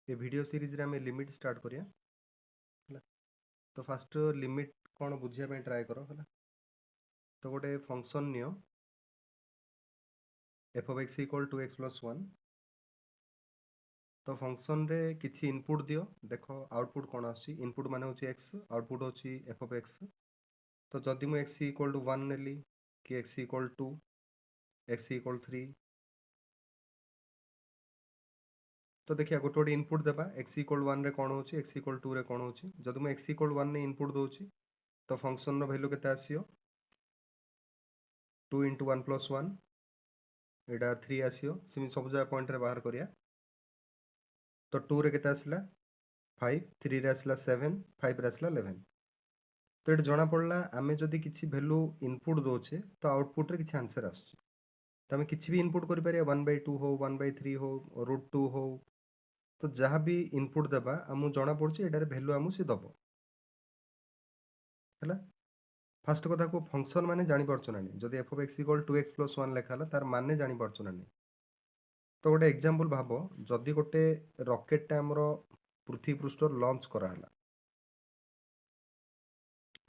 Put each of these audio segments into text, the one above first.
ये video series रे हमें लिमिट स्टार्ट करिया है। तो फास्ट लिमिट कौन बुझिया ट्राए करो है। तो गोटे फंक्शन नियो f of x equal to x plus one. तो फंक्शन रे किछि इनपुट दियो देखो आउटपुट कौन आसी इनपुट माने होची एक्स आउटपुट होची एफ ऑफ एक्स। तो जदि मु एक्स इक्वल टू वन नेली कि x equal to x equal to three देखिए गोटे गोटे इनपुट देबा एक्स इक्वल वन रे कौन होची एक्स इक्वल टू रे कौन होची। जदि मु एक्स इक्वल वन ने इनपुट दोची तो फंक्शन रो वैल्यू केते आसीयो 2 इंटू 1 प्लस 1 एटा 3 आसीयो सिमी सब जगह पॉइंट रे बाहर करिया। तो 2 रे केते आसला 5 3 रे आसला 7 5 रे आसला 11। तो ये जना पड़ला आमे जदि किछि वैल्यू इनपुट दोचे तो आउटपुट रे किछि आंसर आसुची। तो आमे किछि भी इनपुट करि पारिया 1/2 हो 1/3 हो √2 हो तो जहाँ भी इनपुट देबा आमु जना पड़छि एटारे वैल्यू आमु से दबो हैला। फर्स्ट कथा को फंक्शन माने जानि परछ ना नहीं जदि f of x equal to x plus 1 लेखा हला तार माने जानि परछ ना नहीं। तो गोटे एग्जांपल भाबो जदि गोटे रॉकेट टा हमरो पृथ्वी पृष्ठ लॉन्च करा हला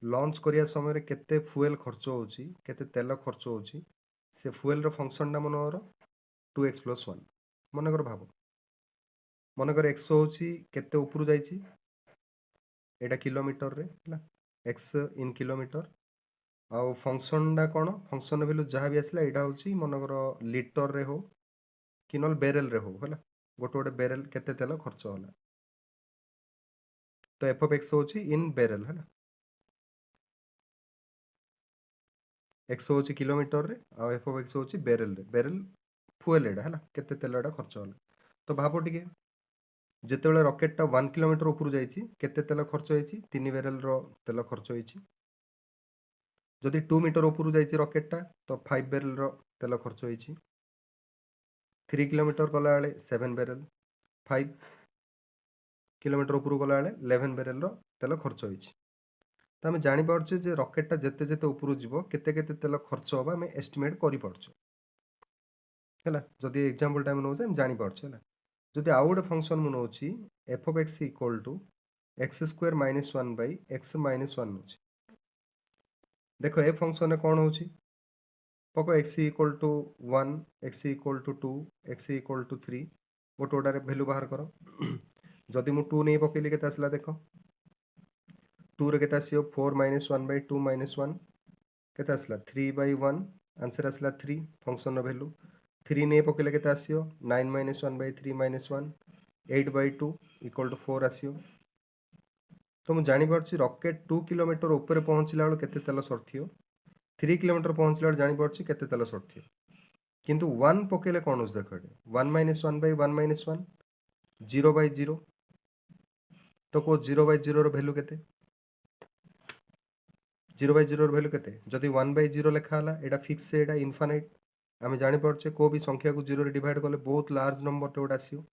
लॉन्च करिया समय रे केते फ्यूल खर्च होची केते तेल खर्च होची से फ्यूल रो फंक्शन टा मनोर 2x प्लस 1 मन कर भाबो मन कर x होची केते ऊपर जाईची एटा किलोमीटर रे हला x इन किलोमीटर आ फंक्शन टा कोन फंक्शन वैल्यू जहाँ भी आसला एटा होची मन कर लीटर रे हो कि नल बेरेल रे हो हला गोटे गोटे बेरेल केते तेल खर्च होला। तो f of x होची इन बेरेल हला एक्स होची किलोमीटर रे आ एफ ऑफ एक्स होची बेरेल रे बेरेल फ्यूल एडा हला केते तेल एडा खर्च होला। तो भाबो टिके जेतेबेले रॉकेट टा 1 किलोमीटर ऊपर जाईची केते तेल खर्च होईची 3 बेरेल रो तेल खर्च होईची। जदि 2 मीटर ऊपर जाईची रॉकेट टा तो 5 बेरेल रो तेल खर्च होईची। 3 किलोमीटर गला बेले 7 बेरेल 5 किलोमीटर ऊपर गला बेले 11 बेरेल रो तेल खर्च होईची। तो आमे जानि पारछे जे रॉकेट टा जेते जेते ऊपर जीवो केते केते तेल खर्च होबा आमे एस्टिमेट करि पारछो हैला। जदि एग्जांपल टाइम नौ हम जानि पारछे हैला। जदि आउ गोटे फंक्शन मु नौछि F of x equal to X square minus 1 by X minus 1 नौछि। देखो ए फंक्शन कौन होछि पको X equal to 1 X equal to 2 X equal to 3 गोटे गोटे वैल्यू बाहर करो। जदि मु 2 नहीं पकेली केते आसला देखो 2 रे केते आसियो 4 माइनस 1 बाई 2 माइनस 1 केते आसला 3 बाई 1 आंसर आसला 3 फंक्शन रो वैल्यू 3 नहीं पकेले केते आसियो 9 minus 1 by 3 minus 1 8 by 2 equal to 4 आसियो। तो मु जानि पारछि रॉकेट 2 किलोमीटर ऊपर पहुंचला बेल केते तेल सरथियो 3 किलोमीटर पहुंचला बेल जानि पारछि केते तेल सरथियो किंतु 1 पकेले कोन होस देखो एटे 1 माइनस 1 बाई 1 माइनस 1 0 बाई 0 तो को 0 बाई 0 रो वैल्यू केते 0 बाई 0 रो वैल्यू केते जदि 1 बाई 0 लेखा हला एटा फिक्स से एटा इनफाइनाइट आमे जानि पारछे को भी संख्या को 0 रे डिवाइड करले बहुत लार्ज नंबर टे ओटा आसियो।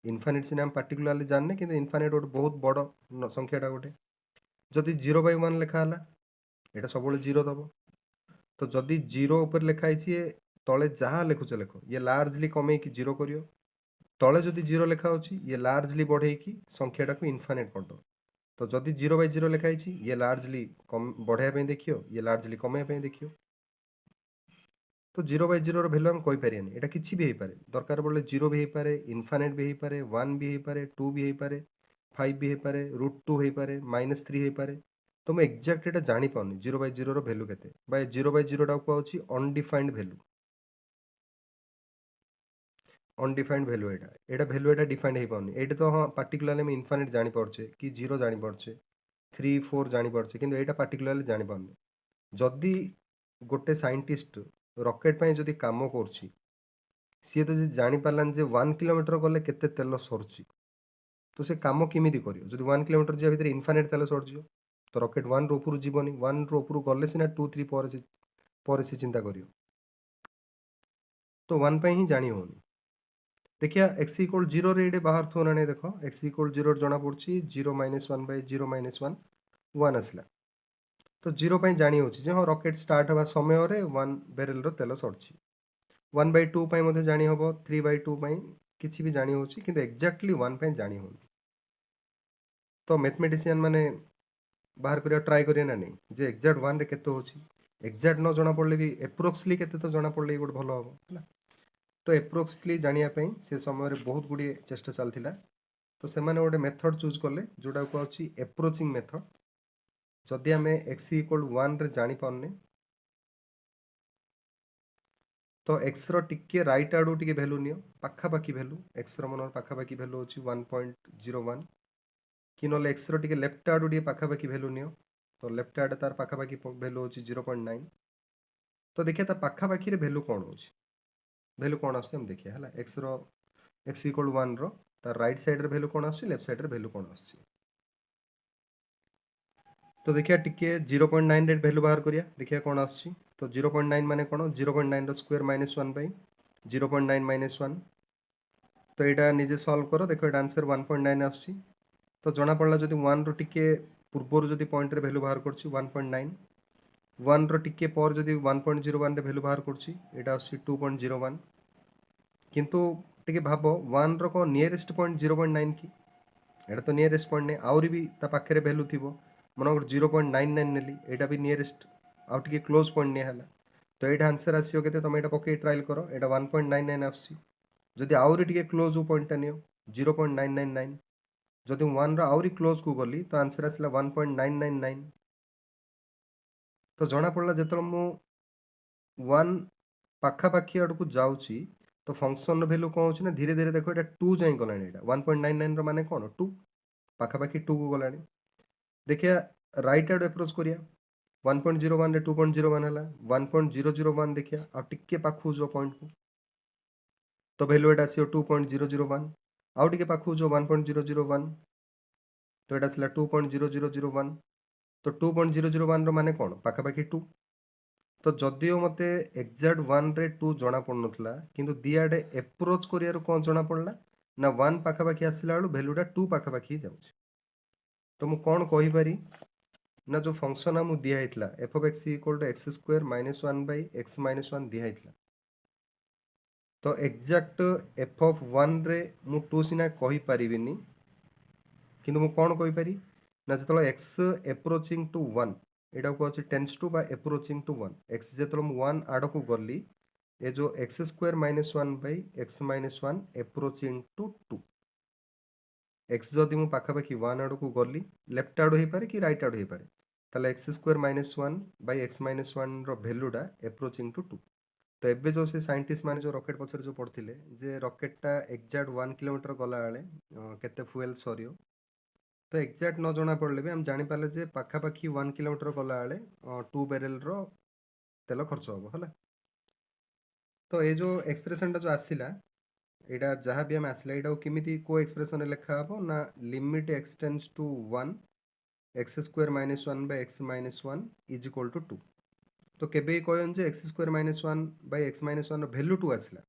इनफाइनाइट सिना हम पार्टिकुलरली जानने किंतु इनफाइनाइट गोटे बहुत बड़ संख्याटा गोटे जदि 0 बाई 1 लेखा हला एटा सब 0 दबो। तो जदि 0 ऊपर लेखा आइछि तळे जहाँ लेखुचे लेखो ये लार्जली कमे कि 0 करियो तळे जदि 0 लेखा होछि ये लार्जली बढ़े कि संख्याटा को इनफाइनाइट कर दो। तो जदि 0 बाई 0 लेखा आइछि ये लार्जली कम बढ़ाया पे देखियो ये लार्जली कमे पे देखियो। तो 0 बाई 0 रो वैल्यू हम कहि परियानी एटा किछि भी हे पारे दरकार पड़ले 0 भी हे पारे इनफाइनाइट भी हे पारे 1 भी हे पारे 2 भी हे पारे 5 भी हे पारे √2 हे पारे -3 हे पारे। तो मैं एक्जाक्ट एटा जानि पाउनी 0 बाई 0 रो वैल्यू केते बाय 0 बाई 0 टा को होछि अनडिफाइंड वैल्यू अनडिफाइंड वैल्यू एटा एटा वैल्यू एटा डिफाइंड हे पाउनी एटा तो हां पार्टिकुलरली हम इनफाइनाइट जानि परछे कि 0 जानि परछे 3 4 जानि परछे किंतु एटा पार्टिकुलरली जानि पाउनी। जदि गोटे साइंटिस्ट रॉकेट पई जदि काम करछि सी तो जानी पार्लान जे 1 किलोमीटर गले केते तेल सरछि तो से काम केमिति करियो जदि 1 किलोमीटर जे भीतर इनफाइनाइट तेल सरजियो तो रॉकेट 1 रो ऊपर जीवनी 1 रो ऊपर गले सिना 2 3 पर से चिंता करियो तो 1 पे ही जानी होनी। देखिया x इक्वल 0 रे एडे बाहर थो ना देखो x इक्वल 0 जना पड़छि 0 - 1 बाय 0 - 1 1 आसला। तो 0 पे जानी होछि जे हां रॉकेट स्टार्ट हवा समय रे 1 बेरेल रो तेल सरछि 1/2 पई मध्ये जानी हबो 3/2 पई किसी भी जानी होची किंतु एक्जाक्टली 1 पे जानी होनी। तो मैथमेटिशियन माने बाहर करिया ट्राई करिया ना नहीं जे एक्जाक्ट 1 रे केते होची, एक्जाक्ट न जଣା पड़ले भी एप्रोक्सली केते तो जଣା पड़ले गोटे भलो हबो हैला। तो एप्रोक्सली जानिया पई से समय रे बहुत गुडी चेष्टा चलथिला। तो से माने गोटे मेथड चूज करले जोटा को अछि एप्रोचिंग मेथड। जदि आमे x इक्वल 1 रे जानि पाउने तो x रो टिके राइट आडू टिके वैल्यू नियो पाखा पाखी वैल्यू x रो मनर पाखा पाखी वैल्यू अछि 1.01 कि नले x रो टिके लेफ्ट आडू टिके पाखा पाखी वैल्यू नियो तो लेफ्ट आड तार पाखा पाखी वैल्यू अछि 0.9। तो देखिए ता पाखा पाखी रे वैल्यू कोन अछि, वैल्यू कोन आछे हम देखिए हला x रो x इक्वल 1 रो तार राइट साइड रे वैल्यू कोन आछे लेफ्ट साइड रे वैल्यू कोन आछे। तो देखिए टिके 0.9 रे वैल्यू बाहर करिया देखिए कोन आछी। तो 0.9 माने कोन 0.9 रो स्क्वायर -1 बाय 0.9 - 1। तो एटा निजे सॉल्व करो देखो एटा आंसर 1.9 आछी। तो जना पड़ला जदि 1 रो टिके पूर्व जदि पॉइंट रे वैल्यू बाहर करछि 1.9 1 रो टिके पर जदि 1.01 रे वैल्यू बाहर करछि एटा आछी 2.01 किंतु टिके भाबो 1 रो को नियरेस्ट पॉइंट 0.9 की एटा तो नियरेस्ट पॉइंट नै आउरी भी ता पाखे रे वैल्यू थिबो मन 0.99 नेली एटा भी नियरेस्ट आउ टिके क्लोज पॉइंट नै हला। तो एटा आंसर आसीओ केते तमे एटा पके ट्रायल करो एटा 1.99 आसी। जदि आउरी टिके क्लोज पॉइंट नियो 0.999 जदि 1 रो आउरी क्लोज को गली तो आंसर आसला 1.999। तो जना पड़ला जेतल मु 1 पाखा पाखी आड़ को जाउची तो फंक्शन रो वैल्यू कोन होची ना धीरे धीरे देखो एटा 2 जाई गलानी एटा 1.99 रो माने कोन 2 पाखा पाखी 2 को गलानी। देखिया राइट आड़ अप्रोच करिया 1.01 रे 2.01 हला 1.001 देखिया आ टिके पाखु जो पॉइंट को तो वैल्यू एटा आसीओ 2.001 आउ टिके पाखु जो 1.001 तो एटा आसला 2.0001 तो 2.001 रो माने कोन पाखा पाखी 2। तो जदियो मते एक्जाक्ट 1 रे 2 जଣା पड़ नथला किंतु दियाडे अप्रोच करियार कोन जଣା पड़ला ना 1 पाखा पाखी आसिला बेलू वैल्यूटा 2 पाखा पाखी जाउछ। तो मु कोन कहि पारी ना जो फंक्शन हमु दिया हितला f of x equal to x square minus 1 by x minus 1 दिया हितला। तो एक्जाक्ट f of 1 रे मु 2 सिना कहि पारिबिनी किंतु मु कोन कहि पारी ना जतलो x approaching to 1 एटा को अछि टेंस टू बा approaching to 1 x जतलो मु 1 आड को गली ए जो x square minus 1 by x minus 1 approaching to 2 x जदि मु पाखा पाखी 1 आड को गली लेफ्ट आड होई पारे कि राइट आड होई पारे ताले x square minus 1 by x minus 1 row वैल्यूटा approaching to 2। तो एबे जो से साइंटिस्ट माने जो रॉकेट पछर जो पढ़थिले जे रॉकेटटा एक्जाक्ट 1 किलोमीटर गला बेले केते फ्यूल सरियो तो एक्जाक्ट न जଣା पड़ले भी हम जानि पाले जे पाखा पाखी 1 किलोमीटर गला बेले 2 बैरल रो तेल खर्च हबो हला। तो ए जो एक्सप्रेशन टा जो आसिला एटा जहाँ भी हम आसिला एटा किमिति को एक्सप्रेशन लिखा हबो ना limit x tends to 1 x square minus 1 by x minus 1 is equal to 2। तो केबे कहन जे x square minus 1 by x minus 1 रो वैल्यू 2 आसिला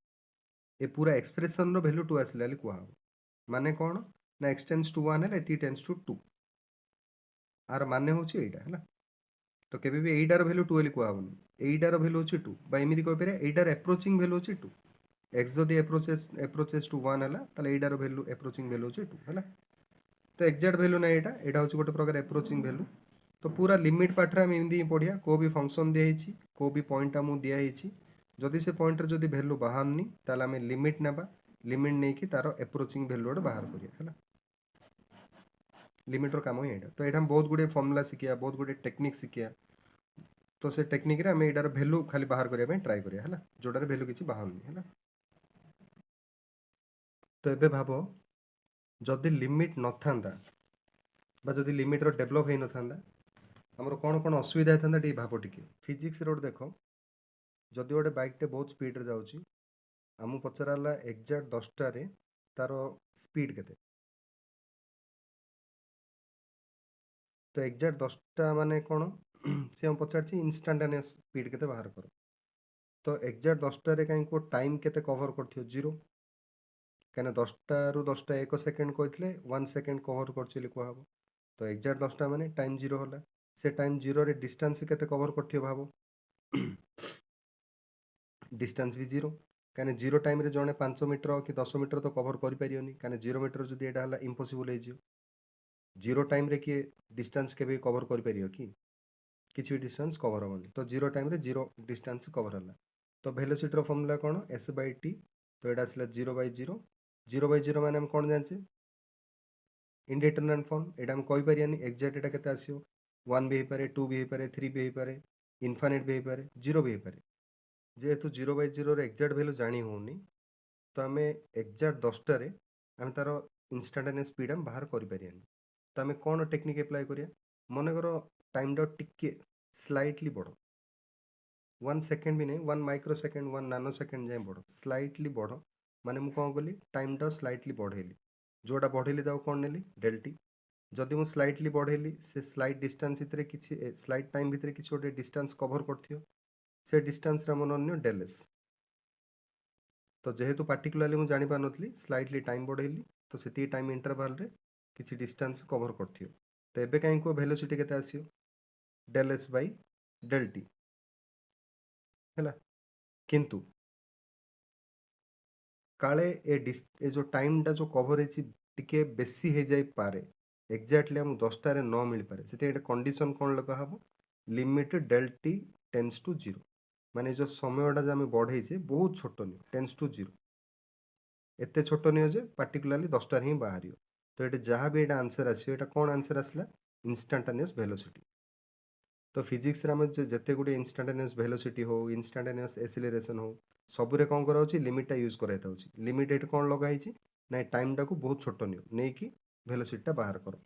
ए पूरा एक्सप्रेशन रो वैल्यू 2 आसिला li कुआ हबो माने कोन ना x टेंड्स टू 1 है एती टेंड्स टू 2 आर माने होची एटा हला। तो केबे भी एटार वैल्यू 2 li कुआ हबो एटार वैल्यू होची 2 बा एमिति कहि पारे एटार अप्रोचिंग वैल्यू होची 2 x जदि अप्रोचेस टू 1 हला ताले एटार वैल्यू अप्रोचिंग वैल्यू होची 2 हला। तो एक्जाक्ट वैल्यू ना एटा होची गोटे प्रकार अप्रोचिंग वैल्यू। तो पूरा लिमिट पार्ट रे हम एमिति पढिया को भी फंक्शन दिया हिची को भी पॉइंट हमु दिया हिची जदि से पॉइंट रे जदि वैल्यू बाहारनी ताले हम लिमिट नेबा लिमिट नै कि तारो अप्रोचिंग वैल्यू रे बाहर करिया हला। लिमिट रो काम ही एटा। तो एटा हम बहुत गुडे फार्मूला सिकिया बहुत गुडे टेक्निक सिकिया तो से टेक्निक रे हम एटार वैल्यू खाली बाहर करिया पे ट्राई करिया हला जोडार वैल्यू किछि बाहारनी हला। तो एबे भाबो जदि लिमिट न थांदा बा जदि लिमिट रो डेवलप हे न थांदा हमरो कोन कोन असुविधा थांदा टी भाबो टिके फिजिक्स रोड देखो जदि गोटे बाइक टे बहुत स्पीड रे जाउची हमु पचराला एक्जाक्ट 10 टा रे तारो स्पीड केते तो एक्जाक्ट 10 टा माने कोन से हम पचारची इंस्टेंटेनियस स्पीड केते बाहर करो तो एक्जाक्ट 10 टा रे काई को टाइम केते कवर करथियो 0 कहना 10 टा रु 10 टा 1 सेकंड कहथिले 1 सेकंड कवर करछि लिखवा हबो तो एक्जाक्ट 10 टा माने टाइम 0 होला से टाइम 0 रे डिस्टेंस केते कवर करथियो भाबो डिस्टेंस भी 0 कहीं 0 टाइम रे जड़े 5 मीटर कि 10 मीटर तो कवर कर पारियोनी कहीं 0 मीटर जब यहाँ इम्पॉसिबल हो 0 टाइम रे किए डिस्टेंस के कवर कर पारियो कि डिस्टेंस कवर हेनी तो 0 टाइम रे 0 डिस्टेंस कवर है तो वेलोसिटी फॉर्मूला कौन एस बाई टी तो यहाँ आसला 0/0 मान कौन जाने इंडिटरमिनेंट फॉर्म यहाँ आम कहीपर एक्जाक्ट यहाँ के आसो 1 भी हो पारे 2 भी हो पारे 3 भी हो पारे इनफाइनाइट भी हो पारे 0 भी हो पारे जेहेतु 0/0 एक्जाक्ट वैल्यू जानी होनी तो आम एक्जाक्ट 10टार आम तार इंस्टांटेनियस स्पीड आम बाहर करें तो आम कौन टेक्निक अप्लाई करिया मनकर टाइम टा टिके स्लाइटली बढ़ 1 सेकेंड भी नहीं 1 माइक्रो सेकेंड 1 नानो सेकेंड जाए बढ़ स्लाइटली बढ़ माने मुझे कौन कली टाइम टा स्लाइटली बढ़ेली जोटा बढ़ेली कौन नेली डेल्टी जदि मुझे स्लाइटली बढ़ेली से स्लाइट डिस्टेंस भितर किसी स्लाइट टाइम भितर किसी गोटे डिस्टेंस कवर कर से डिस्टेंस मन अन्य डेलेस तो जेहेतु पार्टिकुलाली मुझे जानी पार नी स्लाइटली टाइम बढ़ेली तो से टाइम इंटरवाल रे किसी डिस्टेंस कवर कर तो एबे कहीं को वेलोसिटी केते आसियो del S by del T है किंतु काले ए जो टाइम टा जो कवर टिके बेसी हो जाई पारे एक्जाक्टली हम 10टार न मिल पारे से कंडीशन कौन लगा हम limit del t tends to 0 माने जो समयटा जो आम बढ़े बहुत छोट नहीं टेन्स टू 0 एत छोट नहीं जे पार्टिकुलाली 10टार ही बाहर तो ये जहाँ भी यहाँ आंसर आसो ये कौन आंसर आसला इंस्टांटानियस वेलोसिटी तो फिजिक्स आम जिते गुड़े इंस्टांटानियस वेलोसिटी हो इंस्टांटानियस एक्सेलरेशन हो सबुरे कौन कराऊँ लिमिटा यूज कराई लिमिट ये कौन लगाई ना टाइम टाक बहुत छोट नहीं कि वेलोसिटी बाहर कर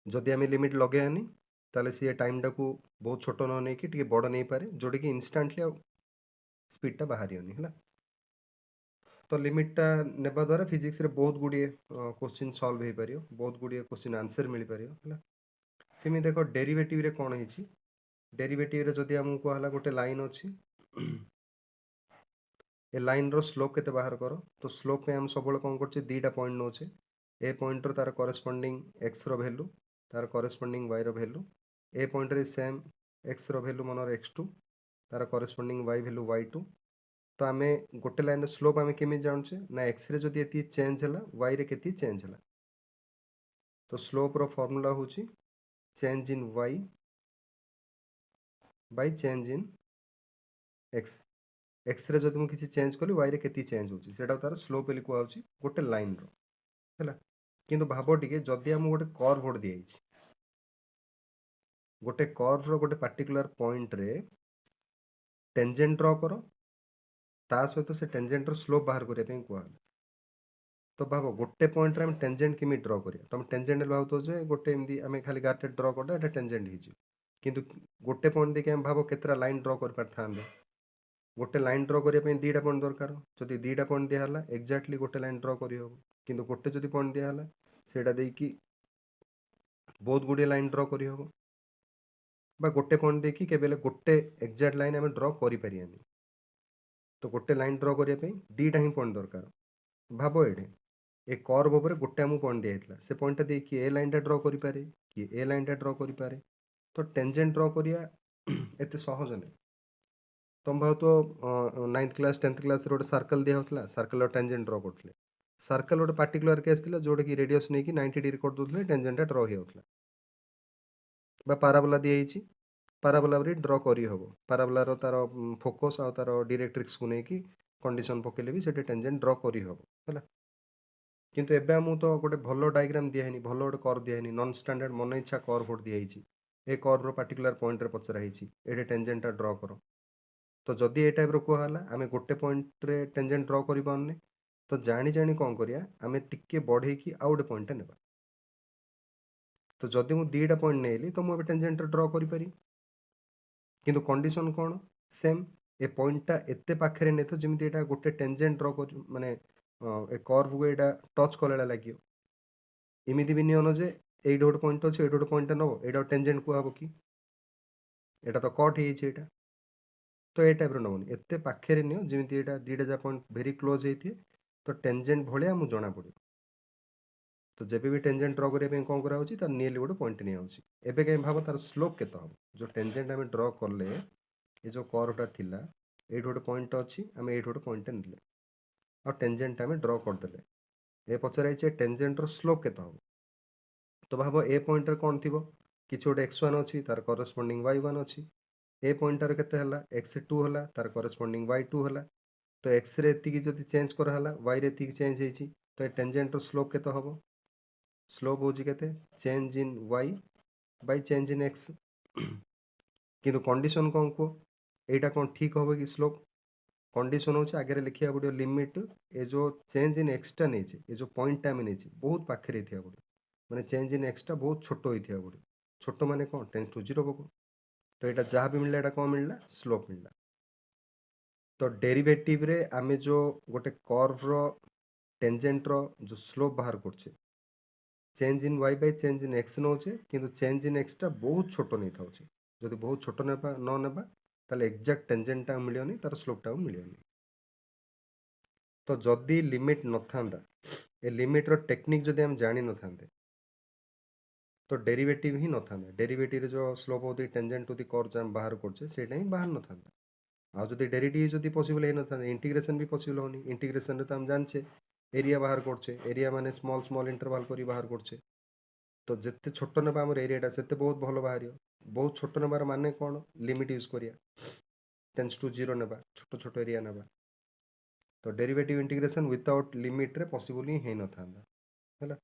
जदि आम लिमिट लगेनि ताले सी टाइम टाक बहुत छोट न नहीं कि बड़ नहीं पारे जोटा कि इंस्टांटली स्पीडटा बाहर है तो लिमिटटा नेबा द्वारा फिजिक्स रे बहुत गुड़िए क्वेश्चन सॉल्व हो पार बहुत गुड़िए क्वेश्चन आंसर मिल पार है सेमि देख डेरिवेटिव रे कौन है डेरिवेटिव रे जदि आमको कहला गोटे लाइन अच्छी ए लाइन रो स्लोप केते बाहर कर तो स्लोप में हम सब कौन कर दीटा पॉइंट नौचे ए पॉइंट तार करस्पॉन्डिंग एक्स रो वैल्यू तार करस्पॉन्डिंग वाई रो वैल्यू ए पॉइंट रे सेम एक्स रो वैल्यू मनर x2 तार करस्पॉन्डिंग वाई वैल्यू y2 तो आम गोटे लाइन स्लोप आम केमी जानूचे ना एक्स रे जदि ये चेंज है वाई रे केती चेंज है तो स्लोप रो फॉर्मूला हूँ change in y by change in x x रे जब मुझे चेंज कली वाई रे केती चेंज होची सेटा तार स्लोप बोली कहूँ गोटे लाइन रो है किंतु भाव टिके जदि आम गोटे कर्व गोटे दिखाई गोटे कर्व रो गोटे पार्टिकुलर पॉइंट रे टेंजेंट ड्रॉ कर ता सहित से टेंजेंट रो स्लोप बाहर करने कहला तो भाव गोटे पॉइंट रे टेंजेंट केमी ड्रॉ करिया तुम टेंजेंट भाव जे गोटे एमती आम खाली गार्टे ड्रॉ करदे टेंजेंट हो किंतु गोटे पॉइंट देखिए आम भाव केतरा लाइन ड्रॉ कर पार था गोटे लाइन ड्रॉ करने दीटा पॉइंट दरकार जदि दीटा पॉइंट दिहला एक्जाक्टली गोटे लाइन ड्रॉ कर किंतु गोटे जदि पॉइंट दिहला सेटा देकी बहुत गुड़िए लाइन ड्रॉ कर गोटे पॉइंट देखी केवल गोटे एक्जाक्ट लाइन आम ड्रॉ करें तो गोटे लाइन ड्रॉ करने दीटा ही पॉइंट दरकार भाव ये ए कर्व उपर गोटे आमको पॉइंट दिया से पॉइंटा दे कि ए लाइन टा ड्रॉ करें कि ए लाइन टा ड्रॉ करें तो टेंजेंट ड्रॉ करिया एते सहज नहीं तुम भाव तो 9th क्लास 10th क्लास गोटे सर्कल दिया होता सर्कल टेंजेंट ड्रॉ करते सर्कल गोटे पार्टिकुलर केस था जोटा कि रेडियस नहीं कि 90 डिग्री कर दूसरे टेंजेंटा ड्रॉ होता पाराबोला दिखाई पाराबोला ड्रॉ करी हम पाराबोलार तार फोकस आ तार डायरेक्ट्रिक्स को लेकिन कंडीशन पकेले भी से टेंजेंट ड्रॉ करी हम है किंतु एबे आमको तो गोटे भल डायग्राम दिखाई भल गोटे कर्व दिखाई नॉन स्टैंडर्ड मन इच्छा कर्व गोटे दिखाई ए कर्व पार्टिकुलर पॉइंट रे पचराई ये टेंजेंटा ड्रॉ कर तो जदि ए टाइप कहला आम गोटे पॉइंट रे टेंजेंट ड्रॉ कर पारे तो जानी जानी कौन करिया आम टिके बढ़े कि आउ गोटे पॉइंट नेबा तो जदि मुझे दीटा पॉइंट नहीं तो मुझे टेंजेंट ड्रॉ करी किंतु कंडीशन कौन सेम ए पॉइंटा एते पाखे नहीं तो जमी यहाँ गोटे टेंजेंट ड्रॉ कर माने ए कर्व को यहाँ टच कला लगे इमिदी भी नियन जे ये गोटे पॉइंट अच्छे ये गोटे पॉइंट नब ये टेंजेंट कहब कि यहाँ तो कट हो तो ये टाइप नबनी एत पाखे नियो जमी यहाँ दीटा जा पॉइंट भेरी क्लोज होती तो टेंजेंट भाया मुझे जना पड़े तो जब भी टेंजेंट ड्रॉ करने कौन कराऊँ नियरली गोटे पॉइंट नहीं एवं कहीं भाव तार स्लोप केत हम जो टेंजेंट आम ड्रॉ कले ये जो कर्वटा थिला ये गोटे पॉइंट अच्छी आम ये गोटे पॉइंट ने आ टेंजेंट आम ड्र करदे ए पचार टेंजेंटर स्लोप केते हम तो भाव ए पॉइंट कौन थी कि गोटे x1 अच्छी तार करस्पॉन्डिंग y1 अच्छी ए पॉइंटर केते x2 है तार करस्पॉन्डिंग y2 है तो x रे एति जदि चेंज कराला y रे एति चेंज होती तो ये टेंजेंटर स्लोप केते हम स्लोप हूँ केते change in y bye change in x किंतु कंडीशन कौन कह यहाँ कौन ठीक हम कि स्लोप कंडीशन होचे आगे लिखा पड़ो लिमिट ए जो चेंज इन एक्सटा नहीं ये जो पॉइंट आम नहीं बहुत पाखे पड़ो माने चेंज इन एक्सटा बहुत छोट होता पड़ो छोट माने कौन टेंस टू 0 पको तो यहाँ जहाँ भी मिलला कौन मिलला स्लोप मिलला तो डेरिवेटिव रे आमे जो गोटे कर्व रो टेंजेंट रो जो स्लोप बाहर करछे change in y bye change in x नौचे किंतु चेंज इन x टा बहुत छोट नहीं था जदि बहुत छोट नेबा न नेबा ताले एक्जाक्ट टेंजेंटा मिलियोनी तार स्लोपटा मिलियोनी तो जदि लिमिट न था ए लिमिट रो टेक्निक जदि हम जानी न थांते तो डेरिवेटिव ही न था डेरिवेटिव जो slope of the tangent to the curve हम बाहर करछे सेटा ही बाहर न था आ जदि डेरिवेटिव जदि पॉसिबल न था इंटीग्रेशन भी पॉसिबल होनी इंटीग्रेशन रे तो हम जानछे एरिया बाहर करछे एरिया माने स्मॉल स्मॉल इंटरवल करी बाहर करछे तो जिते छोट नेबा हमर एरियाटा सेते बहुत भल बाहर बहुत छोट नेबार माने कौन लिमिट यूज करिया टेंस टू 0 नेबा छोट छोट एरिया नेबा तो डेरिवेटिव इंटीग्रेशन विदाउट लिमिट रे पॉसिबल ही न था है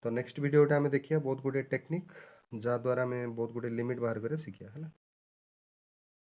तो नेक्स्ट वीडियोटा आम देखिए बहुत गुटे टेक्निक जहाँ द्वारा आम बहुत गुटे लिमिट बाहर कर शिखिया है।